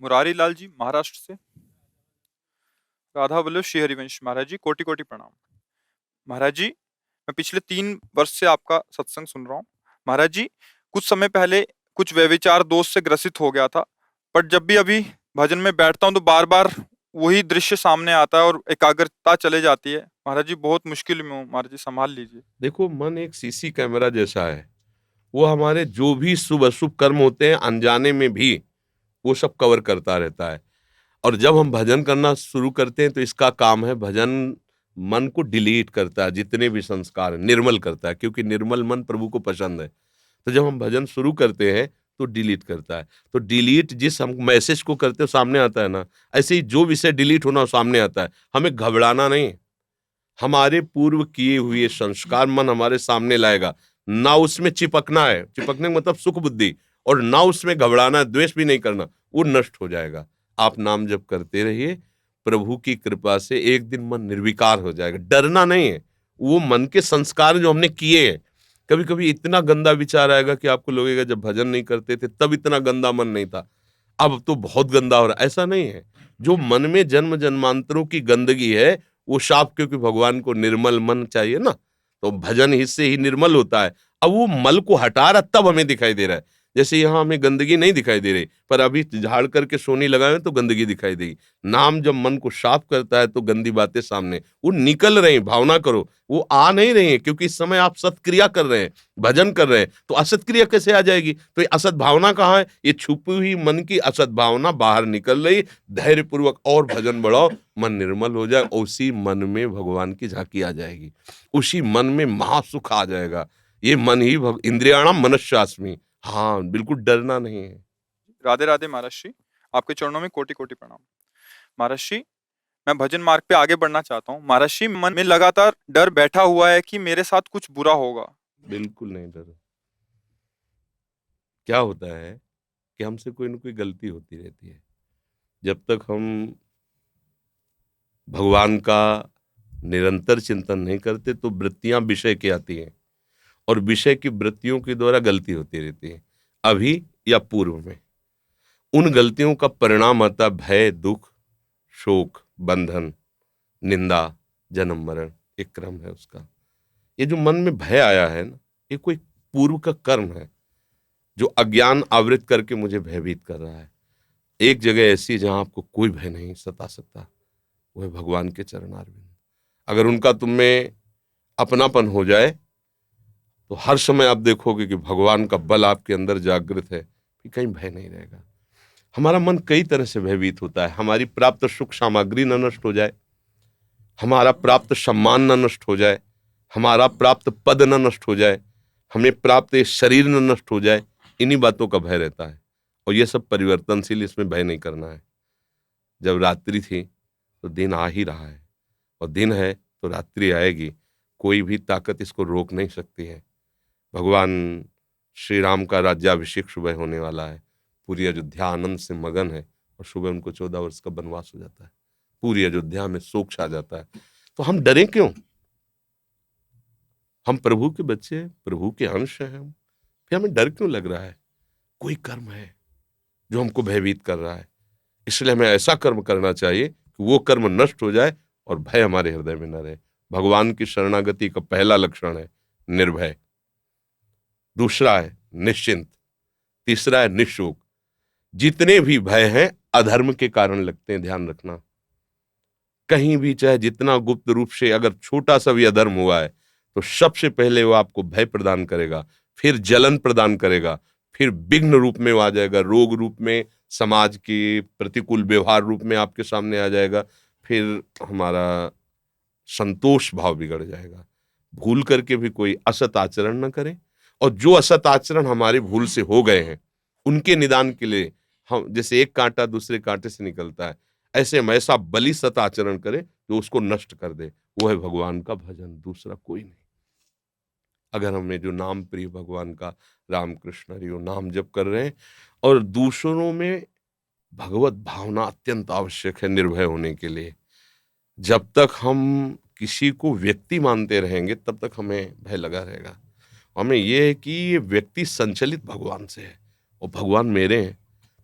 मुरारी लाल जी महाराष्ट्र से। राधा वल्लभ श्री हरिवंश महाराज जी, कोटि कोटि प्रणाम। महाराज जी, मैं पिछले 3 वर्ष से आपका सत्संग सुन रहा हूँ। महाराज जी, कुछ समय पहले कुछ व्यभिचार दोष से ग्रसित हो गया था, पर जब भी अभी भजन में बैठता हूँ तो बार बार वही दृश्य सामने आता है और एकाग्रता चले जाती है। महाराज जी, बहुत मुश्किल में हूँ, महाराज जी संभाल लीजिए। देखो, मन एक सीसी कैमरा जैसा है। वो हमारे जो भी शुभ अशुभ कर्म होते हैं अनजाने में भी वो सब कवर करता रहता है। और जब हम भजन करना शुरू करते हैं तो इसका काम है, भजन मन को डिलीट करता है, जितने भी संस्कार हैं, निर्मल करता है, क्योंकि निर्मल मन प्रभु को पसंद है। तो जब हम भजन शुरू करते हैं तो डिलीट करता है। तो डिलीट जिस हम मैसेज को करते हो सामने आता है ना, ऐसे ही जो विषय डिलीट होना वो सामने आता है। हमें घबराना नहीं। हमारे पूर्व किए हुए संस्कार मन हमारे सामने लाएगा। ना उसमें चिपकना है, चिपकने का मतलब सुख बुद्धि, और ना उसमें घबराना है, द्वेष भी नहीं करना, वो नष्ट हो जाएगा। आप नाम जप करते रहिए, प्रभु की कृपा से एक दिन मन निर्विकार हो जाएगा। डरना नहीं है, वो मन के संस्कार जो हमने किए हैं। कभी कभी इतना गंदा विचार आएगा कि आपको लगेगा जब भजन नहीं करते थे तब इतना गंदा मन नहीं था, अब तो बहुत गंदा हो रहा है। ऐसा नहीं है। जो मन में जन्म जन्मांतरों की गंदगी है वो साफ, क्योंकि भगवान को निर्मल मन चाहिए ना, तो भजन हिस्से ही निर्मल होता है। अब वो मल को हटा रहा तब हमें दिखाई दे रहा है। जैसे यहाँ हमें गंदगी नहीं दिखाई दे रही, पर अभी झाड़ करके सोनी लगाए तो गंदगी दिखाई देगी। नाम जब मन को साफ करता है तो गंदी बातें सामने वो निकल रही। भावना करो, वो आ नहीं रही है, क्योंकि इस समय आप सत्क्रिया कर रहे हैं, भजन कर रहे हैं, तो असत क्रिया कैसे आ जाएगी? तो ये असत भावना कहाँ है? ये छुपी हुई मन की असत भावना बाहर निकल रही। धैर्य पूर्वक और भजन बढ़ाओ, मन निर्मल हो जाए, और उसी मन में भगवान की झांकी आ जाएगी, उसी मन में महासुख आ जाएगा। ये मन ही इंद्रियाणाम मनस्यास्मि। हाँ, बिल्कुल डरना नहीं है। राधे राधे महाराज जी, आपके चरणों में कोटि कोटि प्रणाम। महाराज जी, मैं भजन मार्ग पे आगे बढ़ना चाहता हूँ। महाराज जी, मन में लगातार डर बैठा हुआ है कि मेरे साथ कुछ बुरा होगा। बिल्कुल नहीं डरो। क्या होता है कि हमसे कोई ना कोई गलती होती रहती है। जब तक हम भगवान का निरंतर चिंतन नहीं करते तो वृत्तियां विषय की आती हैं, और विषय की वृत्तियों के द्वारा गलती होती रहती है, अभी या पूर्व में। उन गलतियों का परिणाम आता भय, दुख, शोक, बंधन, निंदा, जन्म मरण। एक क्रम है उसका। ये जो मन में भय आया है ना, ये कोई पूर्व का कर्म है जो अज्ञान आवृत करके मुझे भयभीत कर रहा है। एक जगह ऐसी है जहां आपको कोई भय नहीं सता सकता, वो है भगवान के चरणारविंद। अगर उनका तुम में अपनापन हो जाए तो हर समय आप देखोगे कि भगवान का बल आपके अंदर जागृत है, कि कहीं भय नहीं रहेगा। हमारा मन कई तरह से भयभीत होता है। हमारी प्राप्त सुख सामग्री न नष्ट हो जाए, हमारा प्राप्त सम्मान न नष्ट हो जाए, हमारा प्राप्त पद न नष्ट हो जाए, हमें प्राप्त शरीर न नष्ट हो जाए। इन्हीं बातों का भय रहता है, और ये सब परिवर्तनशील, इसमें भय नहीं करना है। जब रात्रि थी तो दिन आ ही रहा है, और दिन है तो रात्रि आएगी। कोई भी ताकत इसको रोक नहीं सकती है। भगवान श्री राम का राज्याभिषेक सुबह होने वाला है। पूरी अयोध्या आनंद से मगन है, और सुबह उनको 14 वर्ष का वनवास हो जाता है। पूरी अयोध्या में शोक छा जाता है। तो हम डरे क्यों? हम प्रभु के बच्चे हैं, प्रभु के अंश हैं हम, फिर हमें डर क्यों लग रहा है? कोई कर्म है जो हमको भयभीत कर रहा है, इसलिए हमें ऐसा कर्म करना चाहिए कि वो कर्म नष्ट हो जाए और भय हमारे हृदय में न रहे। भगवान की शरणागति का पहला लक्षण है निर्भय, दूसरा है निश्चिंत, तीसरा है निशोक। जितने भी भय हैं अधर्म के कारण लगते हैं, ध्यान रखना। कहीं भी चाहे जितना गुप्त रूप से अगर छोटा सा भी अधर्म हुआ है, तो सबसे पहले वो आपको भय प्रदान करेगा, फिर जलन प्रदान करेगा, फिर विघ्न रूप में वो आ जाएगा, रोग रूप में, समाज के प्रतिकूल व्यवहार रूप में आपके सामने आ जाएगा, फिर हमारा संतोष भाव बिगड़ जाएगा। भूल करके भी कोई असत आचरण न करें, और जो असत आचरण हमारे भूल से हो गए हैं उनके निदान के लिए हम, जैसे एक कांटा दूसरे कांटे से निकलता है, ऐसे हम ऐसा बलि सत आचरण करें जो उसको नष्ट कर दे। वो है भगवान का भजन, दूसरा कोई नहीं। अगर हमें जो नाम प्रिय भगवान का, राम कृष्ण हरि वो नाम जप कर रहे हैं, और दूसरों में भगवत भावना अत्यंत आवश्यक है निर्भय होने के लिए। जब तक हम किसी को व्यक्ति मानते रहेंगे तब तक हमें भय लगा रहेगा। हमें यह है कि ये व्यक्ति संचलित भगवान से है, और भगवान मेरे हैं,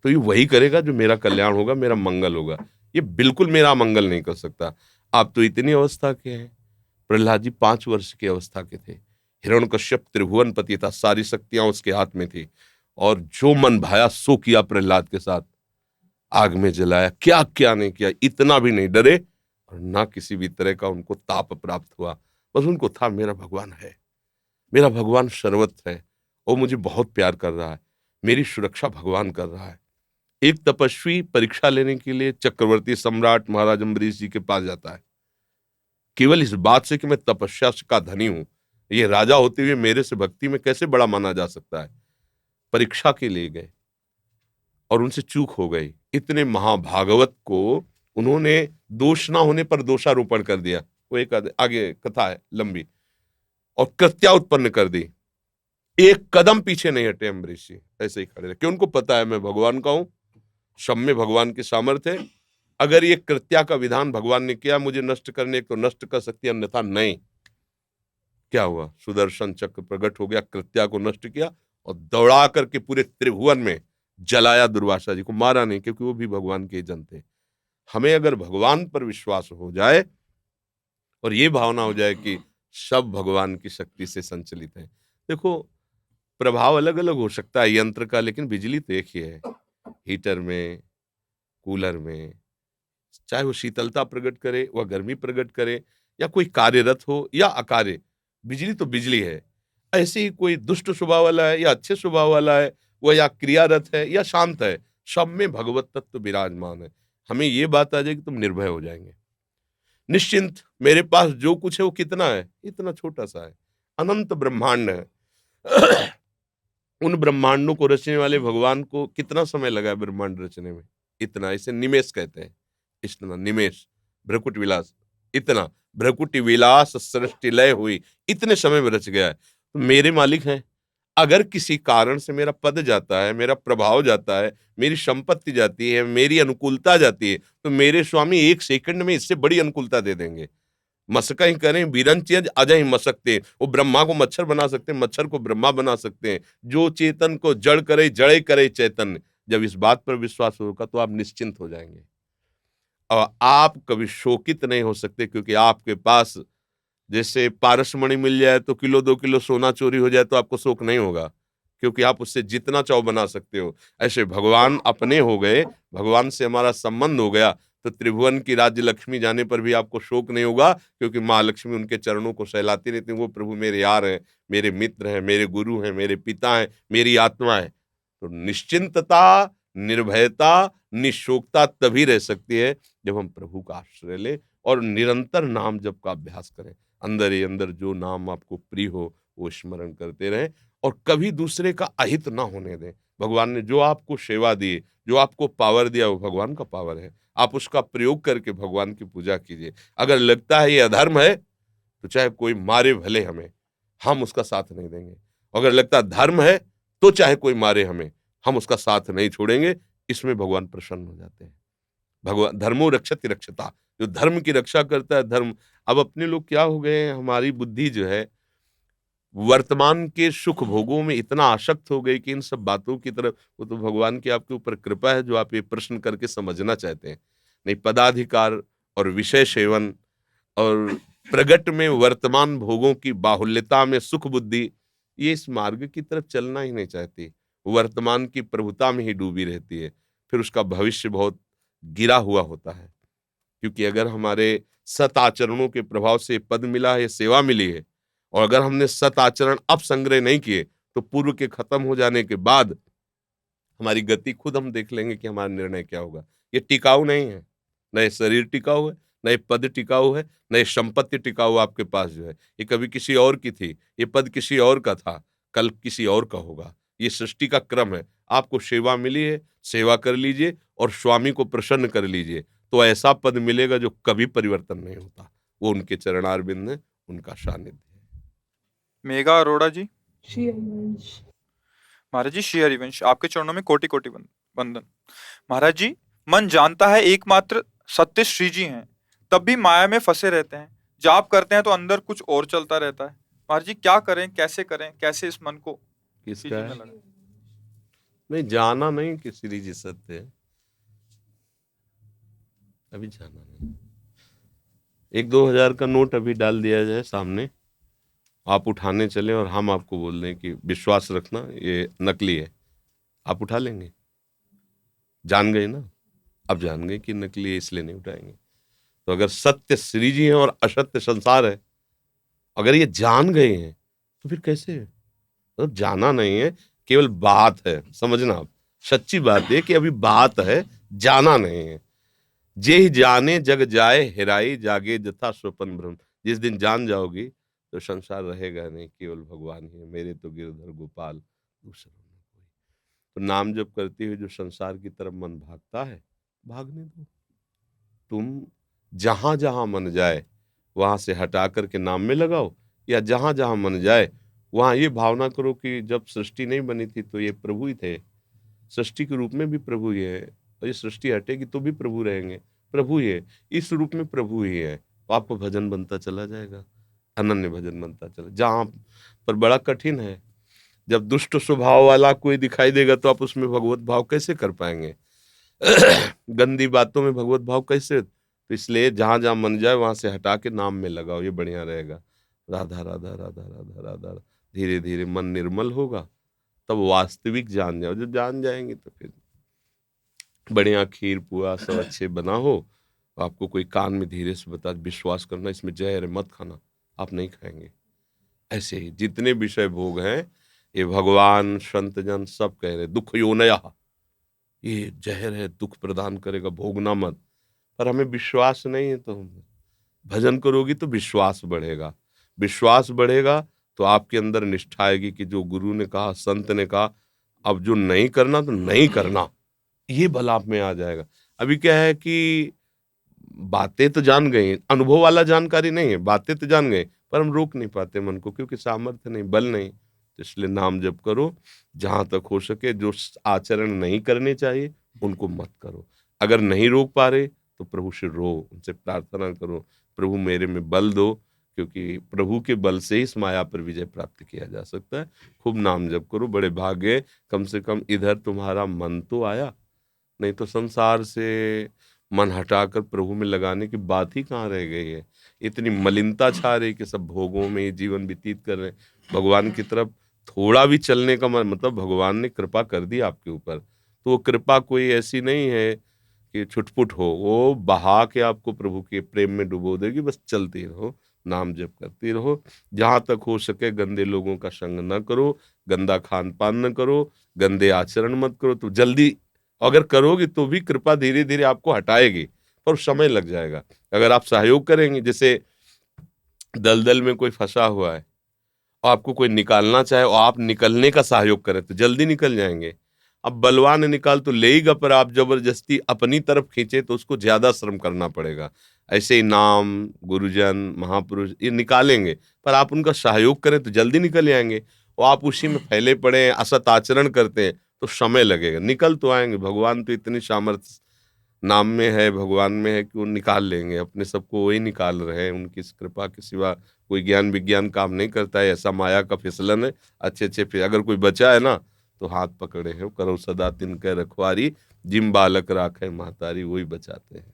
तो ये वही करेगा जो मेरा कल्याण होगा, मेरा मंगल होगा। ये बिल्कुल मेरा मंगल नहीं कर सकता। आप तो इतनी अवस्था के हैं। प्रहलाद जी 5 वर्ष की अवस्था के थे। हिरण्यकश्यप त्रिभुवनपति था, सारी शक्तियां उसके हाथ में थी, और जो मन भाया सो किया प्रहलाद के साथ। आग में जलाया, क्या क्या नहीं किया, इतना भी नहीं डरे, और ना किसी भी तरह का उनको ताप प्राप्त हुआ। बस उनको था मेरा भगवान है, मेरा भगवान सर्वत्र है, वो मुझे बहुत प्यार कर रहा है, मेरी सुरक्षा भगवान कर रहा है। एक तपस्वी परीक्षा लेने के लिए चक्रवर्ती सम्राट महाराज अम्बरीश जी के पास जाता है, केवल इस बात से कि मैं तपस्या का धनी हूं, ये राजा होते हुए मेरे से भक्ति में कैसे बड़ा माना जा सकता है। परीक्षा के लिए गए और उनसे चूक हो गई। इतने महाभागवत को उन्होंने दोष ना होने पर दोषारोपण कर दिया। वो एक आगे कथा है लंबी, और कृत्या उत्पन्न कर दी। एक कदम पीछे नहीं हटे अम्बरीश जी, ऐसे ही खड़े रहे, कि उनको पता है मैं भगवान का हूं, सब में भगवान की सामर्थ्य है। अगर ये कृत्या का विधान भगवान ने किया मुझे नष्ट करने तो नष्ट कर सकती, अन्यथा नहीं। क्या हुआ, सुदर्शन चक्र प्रकट हो गया, कृत्या को नष्ट किया और दौड़ा करके पूरे त्रिभुवन में जलाया। दुर्वासा जी को मारा नहीं, क्योंकि वो भी भगवान के जन थे। हमें अगर भगवान पर विश्वास हो जाए और ये भावना हो जाए कि सब भगवान की शक्ति से संचलित है। देखो, प्रभाव अलग अलग हो सकता है यंत्र का, लेकिन बिजली तो एक ही है। हीटर में, कूलर में, चाहे वो शीतलता प्रकट करे, वह गर्मी प्रकट करे, या कोई कार्यरत हो या अकार्य, बिजली तो बिजली है। ऐसे ही कोई दुष्ट स्वभाव वाला है या अच्छे स्वभाव वाला है, वह या क्रियारत है या शांत है, सब में भगवत तत्व विराजमान है। हमें ये बात आ जाएगी, तुम निर्भय हो जाएंगे, निश्चिंत। मेरे पास जो कुछ है वो कितना है, इतना छोटा सा है, अनंत ब्रह्मांड है। उन ब्रह्मांडों को रचने वाले भगवान को कितना समय लगा है ब्रह्मांड रचने में, इतना। इसे निमेष कहते हैं, इतना निमेष, भ्रकुट विलास, इतना भ्रकुट विलास सृष्टि लय हुई, इतने समय में रच गया है। तो मेरे मालिक हैं। अगर किसी कारण से मेरा पद जाता है, मेरा प्रभाव जाता है, मेरी संपत्ति जाती है, मेरी अनुकूलता जाती है, तो मेरे स्वामी 1 सेकंड में इससे बड़ी अनुकूलता दे देंगे। मसका ही करें, बीरंचियज अजय ही मसकते। वो ब्रह्मा को मच्छर बना सकते हैं, मच्छर को ब्रह्मा बना सकते हैं। जो चेतन को जड़ करे, जड़े करे चैतन्य। जब इस बात पर विश्वास होगा तो आप निश्चिंत हो जाएंगे, और आप कभी शोकित नहीं हो सकते, क्योंकि आपके पास जैसे पारसमणि मिल जाए तो किलो 2 किलो सोना चोरी हो जाए तो आपको शोक नहीं होगा, क्योंकि आप उससे जितना चाहो बना सकते हो। ऐसे भगवान अपने हो गए, भगवान से हमारा संबंध हो गया, तो त्रिभुवन की राज्य लक्ष्मी जाने पर भी आपको शोक नहीं होगा, क्योंकि महालक्ष्मी उनके चरणों को सहलाती रहती है। वो प्रभु मेरे यार हैं, मेरे मित्र हैं, मेरे गुरु हैं, मेरे पिता हैं, मेरी आत्मा है। तो निश्चिंतता, निर्भयता, निशोकता तभी रह सकती है जब हम प्रभु का आश्रय ले और निरंतर नाम जप का अभ्यास करें। अंदर ही अंदर जो नाम आपको प्रिय हो वो स्मरण करते रहें, और कभी दूसरे का अहित ना होने दें। भगवान ने जो आपको सेवा दी, जो आपको पावर दिया, वो भगवान का पावर है। आप उसका प्रयोग करके भगवान की पूजा कीजिए। अगर लगता है ये अधर्म है, तो चाहे कोई मारे भले हमें, हम उसका साथ नहीं देंगे। अगर लगता है धर्म है, तो चाहे कोई मारे हमें, हम उसका साथ नहीं छोड़ेंगे। इसमें भगवान प्रसन्न हो जाते हैं। भगवान धर्मो रक्षति रक्षता, जो धर्म की रक्षा करता है, धर्म। अब अपने लोग क्या हो गए हैं, हमारी बुद्धि जो है वर्तमान के सुख भोगों में इतना आसक्त हो गई कि इन सब बातों की तरफ, वो तो भगवान की आपके ऊपर कृपा है जो आप ये प्रश्न करके समझना चाहते हैं। नहीं, पदाधिकार और विषय सेवन और प्रगट में वर्तमान भोगों की बाहुल्यता में सुख बुद्धि, ये इस मार्ग की तरफ चलना ही नहीं चाहती। वर्तमान की प्रभुता में ही डूबी रहती है, फिर उसका भविष्य बहुत गिरा हुआ होता है। क्योंकि अगर हमारे सत आचरणों के प्रभाव से पद मिला है, सेवा मिली है, और अगर हमने सत आचरण अब संग्रह नहीं किए, तो पूर्व के खत्म हो जाने के बाद हमारी गति खुद हम देख लेंगे कि हमारा निर्णय क्या होगा। ये टिकाऊ नहीं है, न ये शरीर टिकाऊ है, न ये पद टिकाऊ है, न ये संपत्ति टिकाऊ आपके पास जो है। ये कभी किसी और की थी, ये पद किसी और का था, कल किसी और का होगा। ये सृष्टि का क्रम है। आपको सेवा मिली है, सेवा कर लीजिए और स्वामी को प्रसन्न कर लीजिए, तो ऐसा पद मिलेगा जो कभी परिवर्तन नहीं होता। वो उनके चरणारविंद है, उनका सानिध्य है। मेघा अरोड़ा जी। श्री हरिवंश। महाराज जी, श्री हरिवंश, आपके चरणों में कोटि कोटि वंदन। महाराज जी, मन जानता है एकमात्र सत्य श्री जी हैं, तब भी माया में फंसे रहते हैं। जाप करते हैं तो अंदर कुछ और चलता रहता है। महाराज जी, क्या करें, कैसे करें, कैसे इस मन को किसका श्री जी है? में लगाएं? नहीं, जाना नहीं कि श्री जी सत्य है, अभी जाना नहीं। 1-2 हज़ार का नोट अभी डाल दिया जाए सामने, आप उठाने चले और हम आपको बोल दें कि विश्वास रखना ये नकली है, आप उठा लेंगे? जान गए ना, अब जान गए कि नकली है, इसलिए नहीं उठाएंगे। तो अगर सत्य श्री जी है और असत्य संसार है, अगर ये जान गए हैं तो फिर कैसे है? मतलब जाना नहीं है, केवल बात है, समझना आप। सच्ची बात है कि अभी बात है, जाना नहीं है। जे ही जाने जग जाए, हेराई जागे जथा स्वपन भ्रम। जिस दिन जान जाओगी तो संसार रहेगा नहीं, केवल भगवान ही है। मेरे तो गिरधर गोपाल, दूसरा न कोई। तो नाम जप करते हुए जो संसार की तरफ मन भागता है, भागने दो। तुम जहां जहां मन जाए वहां से हटा करके नाम में लगाओ, या जहां जहां मन जाए वहां ये भावना करो कि जब सृष्टि नहीं बनी थी तो ये प्रभु ही थे, सृष्टि के रूप में भी प्रभु ही है, और ये सृष्टि हटेगी तो भी प्रभु रहेंगे, प्रभु ही है, इस रूप में प्रभु ही है। तो आपको भजन बनता चला जाएगा, अनन्य भजन बनता चला। जहां पर बड़ा कठिन है, जब दुष्ट स्वभाव वाला कोई दिखाई देगा तो आप उसमें भगवत भाव कैसे कर पाएंगे? गंदी बातों में भगवत भाव कैसे? तो इसलिए जहां जहां मन जाए वहां से हटा के नाम में लगाओ, ये बढ़िया रहेगा। राधा राधा राधा राधा राधा, धीरे धीरे मन निर्मल होगा, तब वास्तविक जान जाओ। जब जान जाएंगे तो फिर बढ़िया खीर पुआ सब अच्छे बना हो, आपको कोई कान में धीरे से बता, विश्वास करना इसमें जहर है, मत खाना, आप नहीं खाएंगे। ऐसे ही जितने विषय भोग हैं, ये भगवान संत जन सब कह रहे दुख योनया, ये जहर है, दुख प्रदान करेगा, भोगना मत। पर हमें विश्वास नहीं है, तो भजन करोगी तो विश्वास बढ़ेगा, विश्वास बढ़ेगा तो आपके अंदर निष्ठा आएगी कि जो गुरु ने कहा, संत ने कहा, अब जो नहीं करना तो नहीं करना, ये बल आप में आ जाएगा। अभी क्या है कि बातें तो जान गए, अनुभव वाला जानकारी नहीं है, बातें तो जान गए, पर हम रोक नहीं पाते मन को, क्योंकि सामर्थ्य नहीं, बल नहीं। तो इसलिए नाम जप करो, जहां तक हो सके जो आचरण नहीं करने चाहिए उनको मत करो। अगर नहीं रोक पा रहे तो प्रभु से रो, उनसे प्रार्थना करो, प्रभु मेरे में बल दो, क्योंकि प्रभु के बल से ही इस माया पर विजय प्राप्त किया जा सकता है। खूब नाम जप करो, बड़े भाग्य, कम से कम इधर तुम्हारा मन तो आया, नहीं तो संसार से मन हटाकर प्रभु में लगाने की बात ही कहाँ रह गई है। इतनी मलिनता छा रही कि सब भोगों में ही जीवन व्यतीत कर रहे हैं। भगवान की तरफ थोड़ा भी चलने का मतलब भगवान ने कृपा कर दी आपके ऊपर, तो वो कृपा कोई ऐसी नहीं है कि छुटपुट हो, वो बहा के आपको प्रभु के प्रेम में डुबो देगी। बस चलती रहो, नाम जप करती रहो, जहां तक हो सके गंदे लोगों का संग न करो, गंदा खान पान न करो, गंदे आचरण मत करो। तो जल्दी अगर करोगे तो भी कृपा धीरे धीरे आपको हटाएगी, पर समय लग जाएगा। अगर आप सहयोग करेंगे, जैसे दलदल में कोई फंसा हुआ है और आपको कोई निकालना चाहे और आप निकलने का सहयोग करें तो जल्दी निकल जाएंगे। अब बलवान निकाल तो लेगा, पर आप जबरदस्ती अपनी तरफ खींचे तो उसको ज्यादा श्रम करना पड़ेगा। ऐसे ही नाम, गुरुजन, महापुरुष ये निकालेंगे, पर आप उनका सहयोग करें तो जल्दी निकल जाएंगे। और आप उसी में फैले पड़े हैं, असत आचरण करते हैं तो समय लगेगा, निकल तो आएंगे। भगवान तो इतनी सामर्थ्य नाम में है, भगवान में है कि वो निकाल लेंगे, अपने सबको वही निकाल रहे हैं। उनकी इस कृपा के सिवा कोई ज्ञान विज्ञान काम नहीं करता है, ऐसा माया का फिसलन है। अच्छे अच्छे फिर अगर कोई बचा है ना तो हाथ पकड़े हैं, करो सदा तिनके रखवारी, जिम बालक राखे महतारी, वही बचाते हैं।